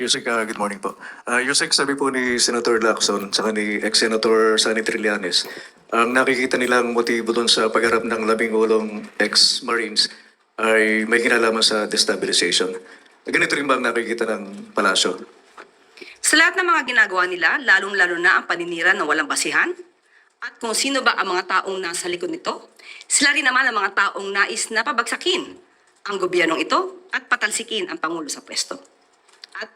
Yusek, good morning po. Yusek, sabi po ni Senator Lacson saka ni ex-Senator Sonny Trillanes, ang nakikita nilang motibo doon sa pagharap ng 18 ex-Marines ay may kinalaman sa destabilization. Ganito rin ba ang nakikita ng palasyo? Sa lahat ng mga ginagawa nila, lalong-lalo na ang paninira na walang basihan, at kung sino ba ang mga taong nasa likod nito, sila rin naman ang mga taong nais na pabagsakin ang gobyernong ito at patalsikin ang Pangulo sa pwesto. At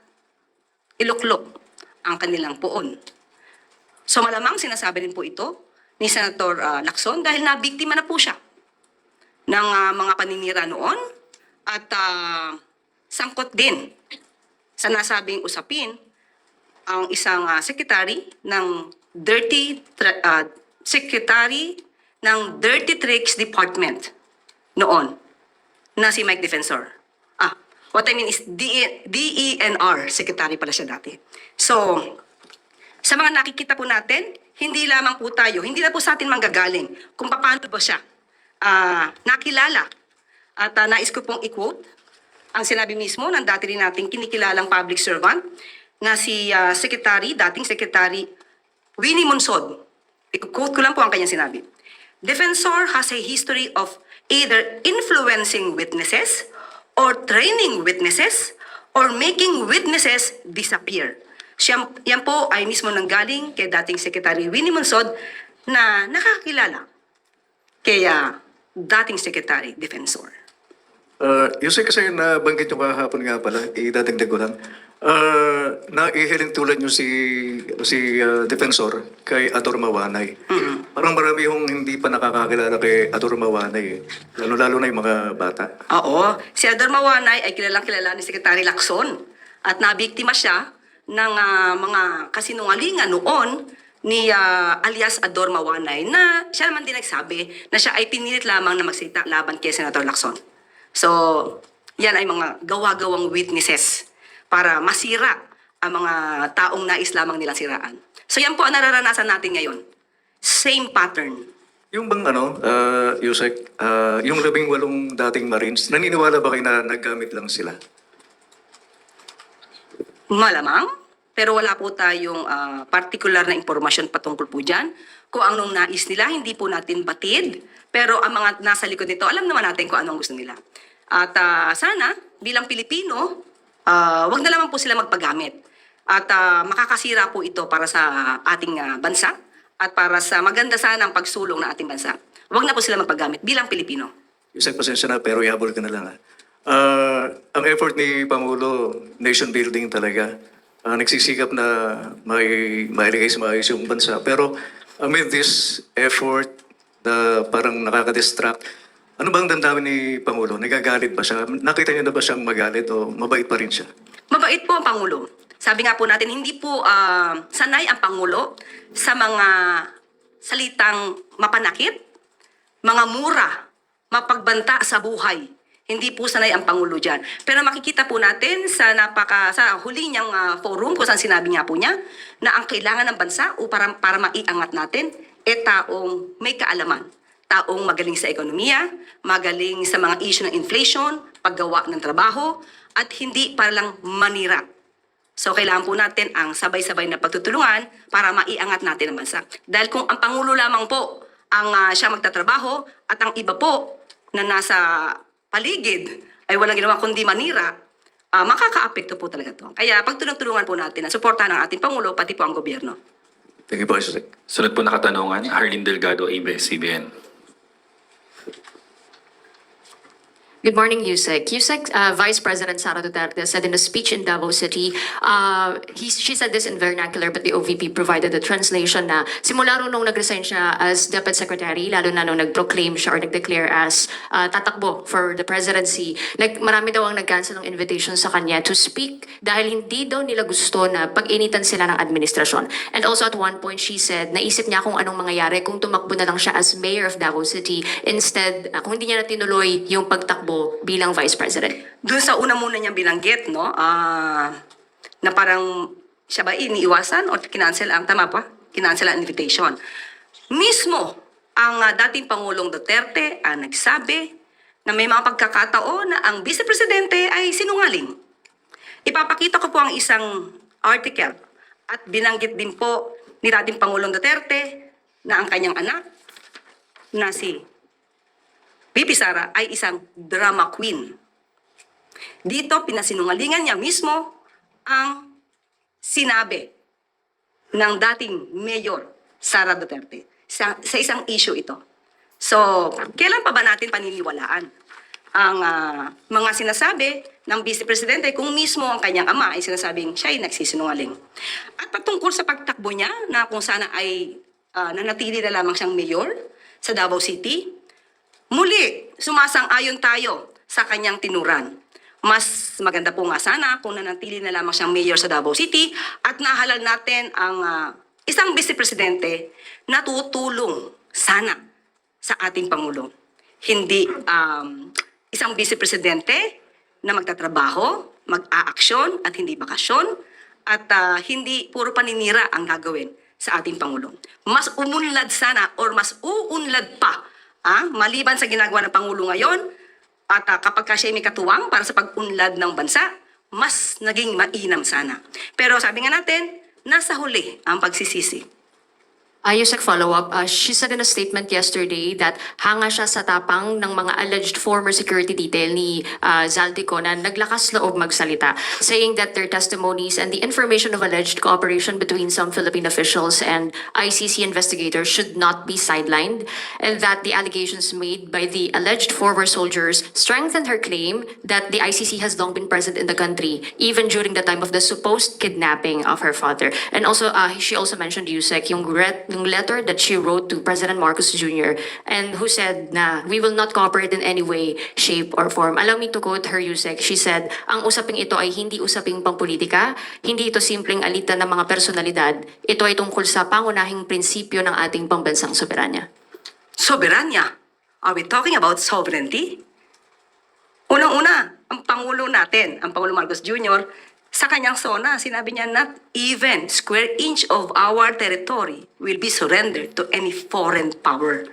iluklok ang kanilang poon. So malamang sinasabi rin po ito ni Senator Lacson dahil nabiktima na po siya ng mga paninira noon at sangkot din sa nasabing usapin ang isang secretary ng Dirty Tricks Department noon na si Mike Defensor. What I mean is DENR secretary pala siya dati. So, sa mga nakikita po natin, hindi lamang po tayo, hindi na po sa atin manggagaling kung paano po siya nakilala. At nais ko pong i-quote ang sinabi mismo ng dati rin nating kinikilalang public servant na si dating Secretary Winnie Monsod. I-quote ko lang po ang kanyang sinabi. Defensor has a history of either influencing witnesses or training witnesses or making witnesses disappear. Yan po ay mismo nanggaling kay dating Secretary Winnie Monsod na nakakilala kay dating Secretary Defensor. Yusek, kasi nabanggit nyo kahapon nga pala, idadagdag ko lang. Naihiling tulad nyo si Defensor kay Ator Mawanay. Parang marami yung hindi pa nakakakilala kay Ator Mawanay. Lalo na yung mga bata. Oo. Si Ador Mawanay ay kilalang kilala ni Secretary Lacson at nabiktima siya ng mga kasinungalingan noon ni alias Ador Mawanay na siya naman din nagsabi na siya ay pinilit lamang na magsita laban kay Senator Lacson. So, yan ay mga gawa-gawang witnesses para masira ang mga taong nais lamang nilang siraan. So yan po ang nararanasan natin ngayon. Same pattern. Yung bang Yusek, yung 18 dating Marines, naniniwala ba kayo na naggamit lang sila? Malamang, pero wala po tayong particular na impormasyon patungkol po dyan. Kung anong nais nila, hindi po natin batid. Pero ang mga nasa likod nito, alam naman natin kung anong gusto nila. At sana, bilang Pilipino, wag na lamang po sila magpagamit. At makakasira po ito para sa ating bansa at para sa maganda sana ang pagsulong ng ating bansa. Wag na po sila magpagamit bilang Pilipino. Yusek, pasensya na, pero ihabol ka na lang. Ang effort ni Pangulo, nation building talaga. Nagsisikap na mailagay sa maayos yung bansa. Pero amid this effort na parang nakaka-distract, ano bang damdamin ni Pangulo? Nagagalit ba siya? Nakita niyo na ba siyang magalit o mabait pa rin siya? Mabait po ang Pangulo. Sabi nga po natin, hindi po sanay ang Pangulo sa mga salitang mapanakit, mga mura, mapagbanta sa buhay. Hindi po sanay ang Pangulo dyan. Pero makikita po natin sa huli niyang forum kung saan sinabi nga po niya na ang kailangan ng bansa para maiangat natin taong may kaalaman. Taong magaling sa ekonomiya, magaling sa mga issue ng inflation, paggawa ng trabaho, at hindi para lang manira. So kailangan po natin ang sabay-sabay na pagtutulungan para maiangat natin ang bansa. Dahil kung ang Pangulo lamang po ang siya magtatrabaho at ang iba po na nasa paligid ay walang ginawa kundi manira, makaka-apekto po talaga ito. Kaya pagtulong-tulungan po natin na suportahan ang ating Pangulo pati po ang gobyerno. Thank you po, Yusek. Sunod po na katanungan, Harleen Delgado, ABS-CBN. Good morning, Yusek. Yusek, Vice President Sara Duterte said in a speech in Davao City, she said this in vernacular, but the OVP provided the translation na simula nung nag-resign siya as Deputy Secretary, lalo na nung nag-proclaim siya or nag-declare as tatakbo for the presidency, marami daw ang nag-cancel ng invitation sa kanya to speak dahil hindi daw nila gusto na pag-initan sila ng administrasyon. And also at one point, she said, naisip niya kung anong mangyayari kung tumakbo na lang siya as Mayor of Davao City instead, kung hindi niya na tinuloy yung pagtakbo bilang Vice President. Doon sa una muna niyang binanggit, no, na parang siya ba iniiwasan o kinancel ang, tama pa? Kinancel ang invitation. Mismo, ang dating Pangulong Duterte nagsabi na may mga pagkakataon na ang Vice Presidente ay sinungaling. Ipapakita ko po ang isang article at binanggit din po ni dating Pangulong Duterte na ang kanyang anak na si VP Sara ay isang drama queen. Dito, pinasinungalingan niya mismo ang sinabi ng dating Mayor Sara Duterte sa isang issue ito. So, kailan pa ba natin paniniwalaan ang mga sinasabi ng Vice Presidente kung mismo ang kanyang ama ay sinasabing siya ay nagsisinungaling? At patungkol sa pagtakbo niya na kung sana ay nanatili na lamang siyang mayor sa Davao City, muli, sumasang-ayon tayo sa kanyang tinuran. Mas maganda po nga sana kung nanatili na lamang siyang mayor sa Davao City at nahalal natin ang isang Vice Presidente na tutulong sana sa ating Pangulo. Hindi isang Vice Presidente na magtatrabaho, mag-aaksyon at hindi bakasyon at hindi puro paninira ang gagawin sa ating Pangulo. Mas umunlad sana or mas uunlad pa maliban sa ginagawa ng Pangulo ngayon at kapag siya may katuwang para sa pag-unlad ng bansa, mas naging mainam sana. Pero sabi nga natin, nasa huli ang pagsisisi. Yusek, follow-up. She said in a statement yesterday that hanga siya sa tapang ng mga alleged former security detail ni Zaldico na naglakas loob magsalita, saying that their testimonies and the information of alleged cooperation between some Philippine officials and ICC investigators should not be sidelined, and that the allegations made by the alleged former soldiers strengthened her claim that the ICC has long been present in the country, even during the time of the supposed kidnapping of her father. And also, she also mentioned, Yusek, yung letter that she wrote to President Marcos Jr. and who said na we will not cooperate in any way, shape, or form. Allow me to quote her, Yusek. She said, ang usaping ito ay hindi usaping pangpolitika, hindi ito simpleng alitan ng mga personalidad. Ito ay tungkol sa pangunahing prinsipyo ng ating pambansang soberanya. Soberanya? Are we talking about sovereignty? Unang-una, ang Pangulo natin, ang Pangulo Marcos Jr., sa kanyang sona, sinabi niya, not even square inch of our territory will be surrendered to any foreign power.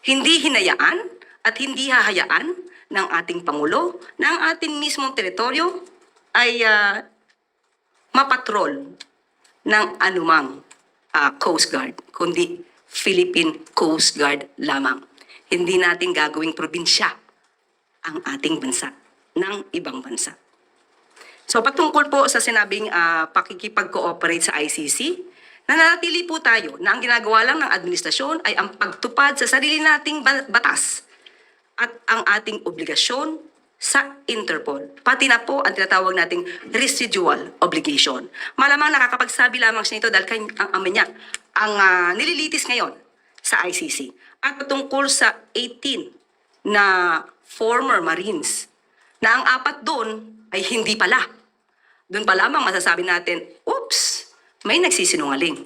Hindi hinayaan at hindi hahayaan ng ating Pangulo na ang ating mismong teritoryo ay mapatrol ng anumang Coast Guard, kundi Philippine Coast Guard lamang. Hindi natin gagawing probinsya ang ating bansa ng ibang bansa. So patungkol po sa sinabing pakikipag-cooperate sa ICC, nananatili po tayo na ang ginagawa lang ng administrasyon ay ang pagtupad sa sarili nating batas at ang ating obligasyon sa Interpol. Pati na po ang tinatawag nating residual obligation. Malamang nakakapagsabi lamang siya nito dahil ang ama niya ang nililitis ngayon sa ICC. At patungkol sa 18 na former Marines, na ang 4 doon ay hindi pala. Doon pa lamang masasabi natin, oops, may nagsisinungaling.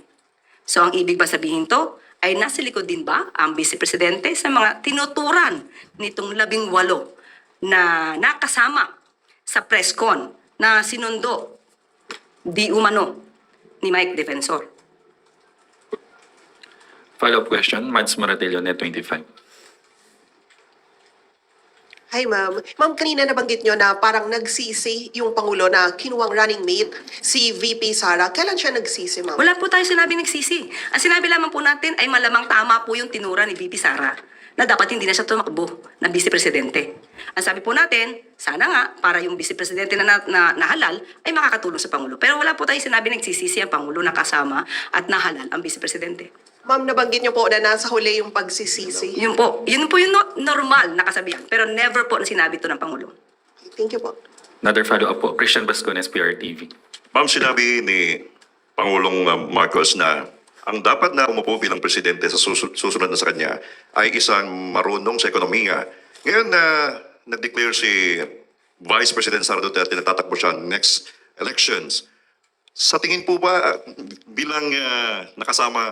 So ang ibig ba sabihin to, ay nasa likod din ba ang Vice Presidente sa mga tinuturan nitong 18 na nakasama sa press con na sinundo di umano ni Mike Defensor? Follow-up question, Mads Maratello, Net25. Hi, ma'am. Ma'am, kanina nabanggit nyo na parang nagsisi yung Pangulo na kinuwang running mate, si VP Sara. Kailan siya nagsisi, ma'am? Wala po tayo sinabi nagsisi. Ang sinabi lamang po natin ay malamang tama po yung tinura ni VP Sara na dapat hindi na siya tumakbo na Vice Presidente. Ang sabi po natin, sana nga para yung Vice Presidente na nahalal ay makakatulong sa Pangulo. Pero wala po tayo sinabi nagsisisi ang Pangulo na kasama at nahalal ang Vice Presidente. Ma'am, nabanggit nyo po na nasa huli yung pagsisisi. Yun po yung normal na kasabihan. Pero never po na sinabi ito ng Pangulo. Thank you po. Another follow-up po, Christian Bascones, PRTV. Ma'am, sinabi ni Pangulong Marcos na ang dapat na umupo bilang presidente sa susunod na sa kanya ay isang marunong sa ekonomiya. Ngayon na nag-declare si Vice President Sara Duterte na tatakbo siya next elections, sa tingin po ba bilang nakasama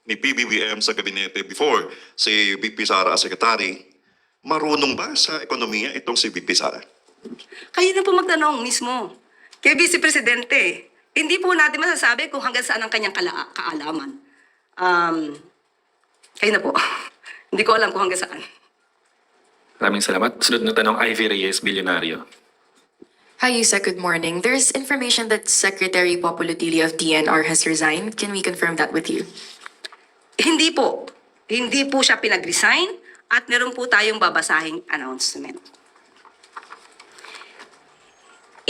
ni PBBM sa gabinete before si VP Sara as secretary, marunong ba sa ekonomiya itong si VP Sara? Kayo na po magtanong mismo kay Vice Presidente. Hindi po natin masasabi kung hanggang saan ang kanyang kaalaman. Kayo na po. Hindi ko alam kung hanggang saan. Maraming salamat. Sunod na tanong, Ivy Reyes, Bilyonaryo. Hi, Yusek. Good morning. There's information that Secretary Populotili of DNR has resigned. Can we confirm that with you? Hindi po. Hindi po siya pinag-resign at meron po tayong babasahing announcement.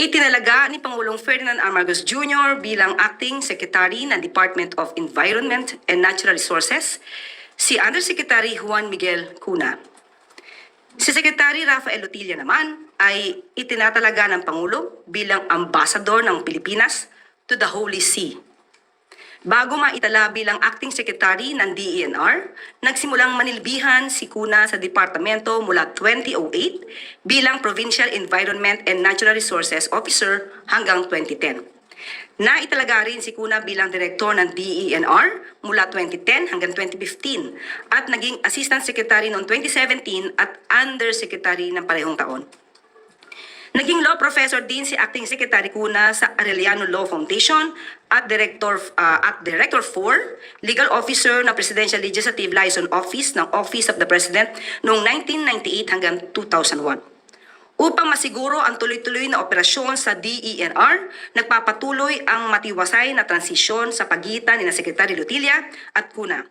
Itinalaga ni Pangulong Ferdinand R. Marcos Jr. bilang Acting Secretary ng Department of Environment and Natural Resources si Undersecretary Juan Miguel Cuna. Si Secretary Rafael Lotilla naman ay itinatalaga ng Pangulo bilang Ambassador ng Pilipinas to the Holy See. Bago maitala bilang Acting Secretary ng DENR, nagsimulang manilbihan si Cuna sa departamento mula 2008 bilang Provincial Environment and Natural Resources Officer hanggang 2010. Naitalaga rin si Cuna bilang Direktor ng DENR mula 2010 hanggang 2015 at naging Assistant Secretary noong 2017 at Undersecretary ng parehong taon. Naging law professor din si Acting Secretary Cuna sa Arellano Law Foundation at Director 4, Legal Officer ng Presidential Legislative Liaison Office ng Office of the President noong 1998 hanggang 2001. Upang masiguro ang tuloy-tuloy na operasyon sa DENR, nagpapatuloy ang matiwasay na transisyon sa pagitan ni Secretary Lotilla at Cuna.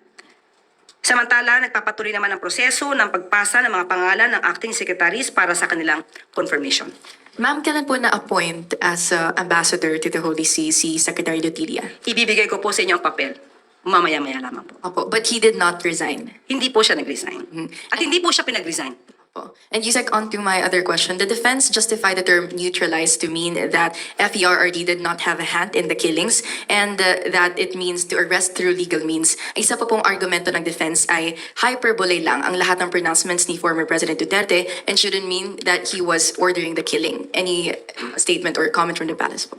Samantala, nagpapatuloy naman ang proseso ng pagpasa ng mga pangalan ng acting secretaries para sa kanilang confirmation. Ma'am, kailan po na-appoint as ambassador to the Holy See si Secretary Lotilla? Ibibigay ko po sa inyo ang papel. Mamaya-maya lamang po. Opo, but he did not resign. Hindi po siya nag-resign. At hindi po siya pinag-resign. Opo. And Yusek, on to my other question. The defense justified the term neutralized to mean that FERRD did not have a hand in the killings and that it means to arrest through legal means. Isa pa pong argumento ng defense ay hyperbole lang ang lahat ng pronouncements ni former President Duterte and shouldn't mean that he was ordering the killing. Any statement or comment from the palace po?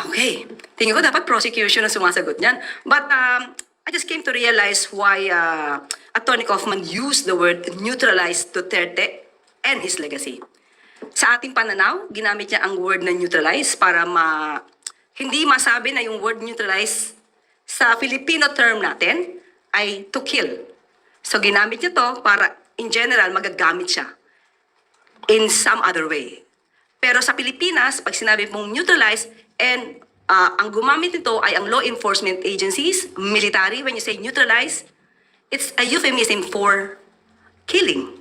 Okay. Tingin ko dapat prosecution ang sumasagot niyan. But I just came to realize why Attorney Kaufman used the word neutralized Duterte and his legacy. Sa ating pananaw, ginamit niya ang word na neutralize para hindi masabi na yung word neutralize sa Filipino term natin ay to kill. So ginamit niya to para in general magagamit siya in some other way. Pero sa Pilipinas, pag sinabi mong neutralize and ang gumamit nito ay ang law enforcement agencies, military, when you say neutralize, it's a euphemism for killing.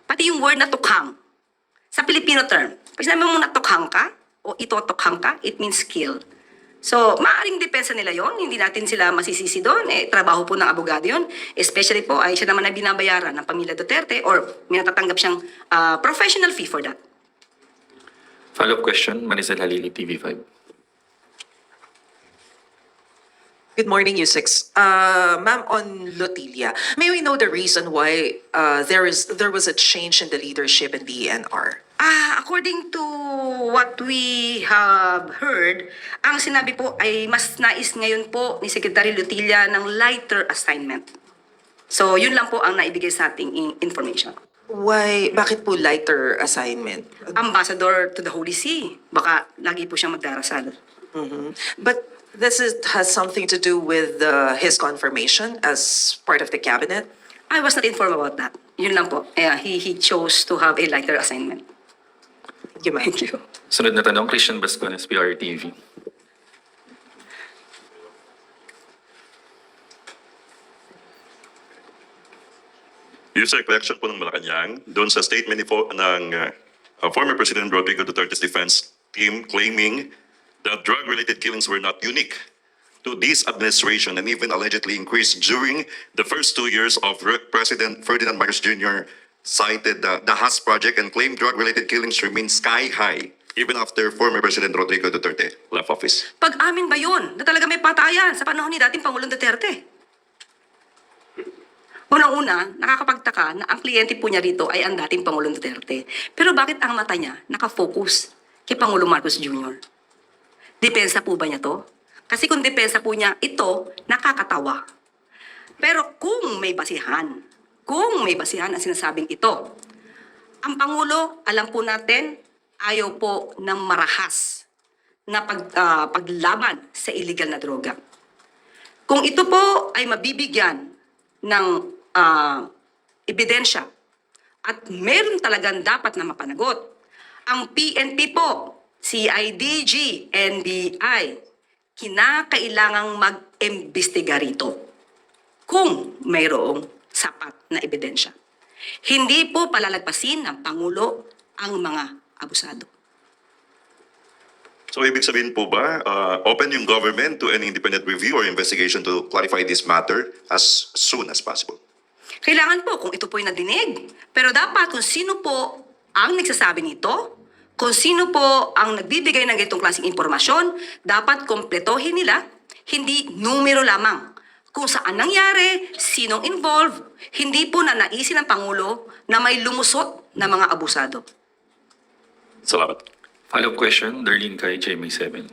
Pati yung word na tukhang. Sa Filipino term, pag sinabi mo na tukhang ka, o itotokhang ka, it means kill. So, maaaring depensa nila yon, hindi natin sila masisisi doon. Trabaho po ng abogado yon. Especially po, ay siya naman na binabayaran ng pamilya Duterte or may natatanggap siyang professional fee for that. Follow-up question, Manisel Halili, TV5. Good morning, Yusek. Ma'am, on Lotilla, may we know the reason why there was a change in the leadership in DENR? According to what we have heard, ang sinabi po ay mas nais ngayon po ni Secretary Lotilla ng lighter assignment. So, yun lang po ang naibigay sa ating information. Why, bakit po lighter assignment? Ambassador to the Holy See. Baka lagi po siyang magdarasal. But has something to do with his confirmation as part of the cabinet? I was not informed about that. Yun lang po. He chose to have a lighter assignment. Thank you, ma'am. Thank you. Sunod na tanong, Christian Bascones, PRTV. User reaction po ng Malacanang doon sa statement ng former President Rodrigo Duterte's defense team claiming that drug-related killings were not unique to this administration and even allegedly increased during the first 2 years of President Ferdinand Marcos Jr. cited the Haas Project and claimed drug-related killings remain sky high even after former President Rodrigo Duterte left office. Pag-amin ba yun na talaga may patayan sa panahon ni dating Pangulong Duterte? Unang-una, nakakapagtaka na ang kliyente po niya rito ay ang dating Pangulong Duterte. Pero bakit ang mata niya nakafocus kay Pangulong Marcos Jr.? Depensa po ba niya to? Kasi kung depensa po niya, ito nakakatawa. Pero kung may basihan ang sinasabing ito, ang Pangulo, alam po natin, ayaw po ng marahas na paglaban sa illegal na droga. Kung ito po ay mabibigyan ng ebidensya at meron talagang dapat na mapanagot, ang PNP po CIDG, NBI, kinakailangang mag-imbestiga rito kung mayroong sapat na ebidensya. Hindi po palalagpasin ng Pangulo ang mga abusado. So ibig sabihin po ba, open yung government to an independent review or investigation to clarify this matter as soon as possible? Kailangan po kung ito po'y nadinig. Pero dapat kung sino po ang nagsasabi nito, kung sino po ang nagbibigay ng ganitong klaseng impormasyon, dapat kompletohin nila, hindi numero lamang. Kung saan nangyari, sinong involved, hindi po nanaisin ng Pangulo na may lumusot na mga abusado. Salamat. Follow-up question, Darlene Kai, GMA 7.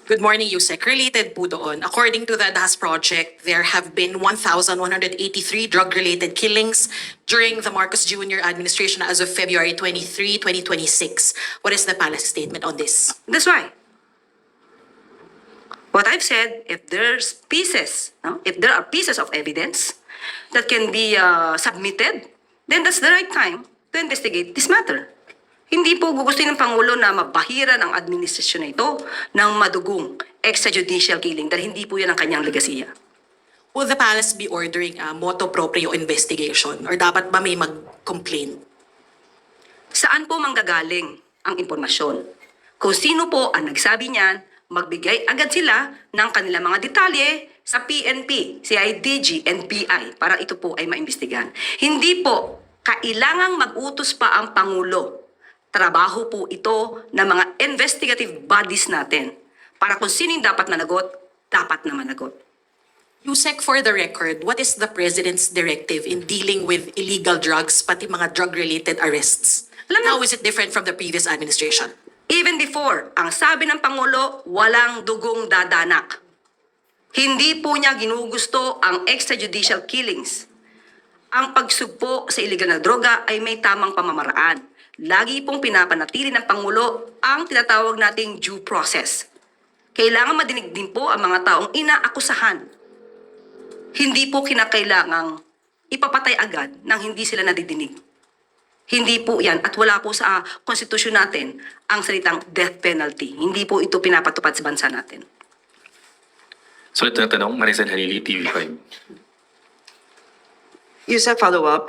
Good morning, Yusek. Related po doon, according to the DAS project, there have been 1,183 drug-related killings during the Marcos Jr. administration as of February 23, 2026. What is the palace statement on this? That's why. What I've said, if there's pieces, no? If there are pieces of evidence that can be submitted, then that's the right time to investigate this matter. Hindi po gugustuhin ng Pangulo na mabahiran ang administrasyon na ito ng madugong extrajudicial killing dahil hindi po yan ang kanyang legasiya. Will the palace be ordering a motu proprio investigation or dapat ba may mag-complain? Saan po manggagaling ang impormasyon? Kung sino po ang nagsabi niyan, magbigay agad sila ng kanilang mga detalye sa PNP, CIDG, NBI para ito po ay maimbestigahan. Hindi po kailangang mag-utos pa ang Pangulo. Trabaho po ito ng mga investigative bodies natin para kung sino yung dapat managot, dapat na managot. Yusek, for the record, what is the President's directive in dealing with illegal drugs, pati mga drug-related arrests? Alam mo- How is it different from the previous administration? Even before, ang sabi ng Pangulo, walang dugong dadanak. Hindi po niya ginugusto ang extrajudicial killings. Ang pagsugpo sa iligal na droga ay may tamang pamamaraan. Lagi pong pinapanatili ng Pangulo ang tinatawag nating due process. Kailangan madinig din po ang mga taong inaakusahan. Hindi po kinakailangang ipapatay agad nang hindi sila nadidinig. Hindi po yan at wala po sa konstitusyon natin ang salitang death penalty. Hindi po ito pinapatupad sa bansa natin. Sulit na tanong, Maricel Halili, TV5. Yusek, follow-up.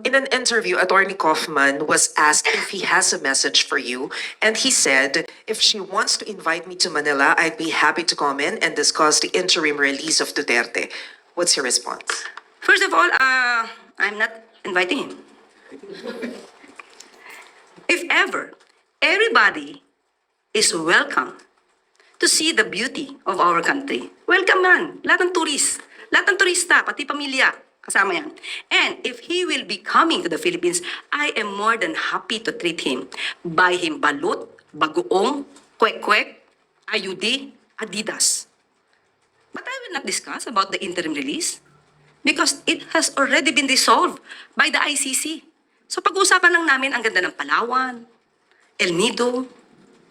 In an interview, Attorney Kaufman was asked if he has a message for you, and he said, if she wants to invite me to Manila, I'd be happy to come in and discuss the interim release of Duterte. What's your response? First of all, I'm not inviting him. If ever, everybody is welcome to see the beauty of our country. Welcome man, lahat ng turista, pati pamilya, kasama yan. And if he will be coming to the Philippines, I am more than happy to treat him. Buy him balut, bagoong, kwek-kwek, ayudi, adidas. But I will not discuss about the interim release because it has already been resolved by the ICC. So pag-uusapan lang namin ang ganda ng Palawan, El Nido,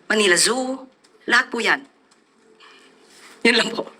Manila Zoo, lahat po yan. Yun lang po.